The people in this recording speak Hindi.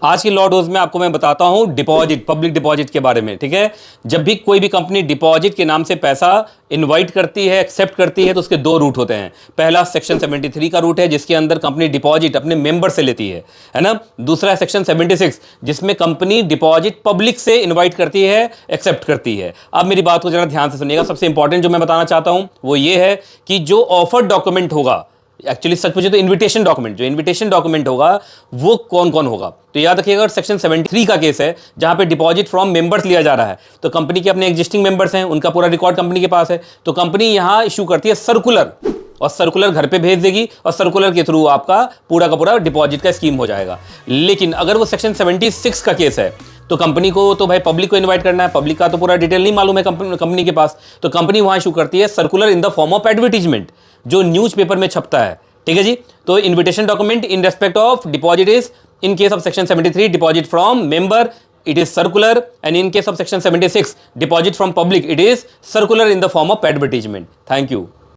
आज की लॉ डोज में आपको मैं बताता हूं डिपॉजिट, पब्लिक डिपॉजिट के बारे में। ठीक है, जब भी कोई भी कंपनी डिपॉजिट के नाम से पैसा इनवाइट करती है, एक्सेप्ट करती है, तो उसके दो रूट होते हैं। पहला सेक्शन 73 का रूट है, जिसके अंदर कंपनी डिपॉजिट अपने मेंबर से लेती है ना। दूसरा है सेक्शन 76, जिसमें कंपनी डिपॉजिट पब्लिक से इन्वाइट करती है, एक्सेप्ट करती है। अब मेरी बात को जरा ध्यान से सुनिएगा। सबसे इंपॉर्टेंट जो मैं बताना चाहता हूं वो ये है कि जो ऑफर डॉक्यूमेंट होगा, एक्चुअली सच पूछे तो इनविटेशन डॉक्यूमेंट, जो इनविटेशन डॉक्यूमेंट होगा वो कौन कौन होगा, तो याद रखिएगा। अगर सेक्शन 73 का केस है जहां पे डिपॉजिट फ्रॉम मेंबर्स लिया जा रहा है, तो कंपनी के अपने एग्जिस्टिंग मेंबर्स हैं, उनका पूरा रिकॉर्ड कंपनी के पास है, तो कंपनी यहां इशू करती है सर्कुलर, और सर्कुलर घर पे भेज देगी, और सर्कुलर के थ्रू आपका पूरा का पूरा डिपॉजिट का स्कीम हो जाएगा। लेकिन अगर वो सेक्शन 76 का केस है, तो कंपनी को तो भाई पब्लिक को इनवाइट करना है, पब्लिक का तो पूरा डिटेल नहीं मालूम है कंपनी के पास, तो कंपनी वहां इशू करती है circular in the form of advertisement, जो न्यूज़पेपर में छपता है। ठीक है जी, तो invitation document in respect of deposit is, in case of section 73 deposit from member it is circular, and in case of section 76 deposit from public it is circular in the form of advertisement. Thank you.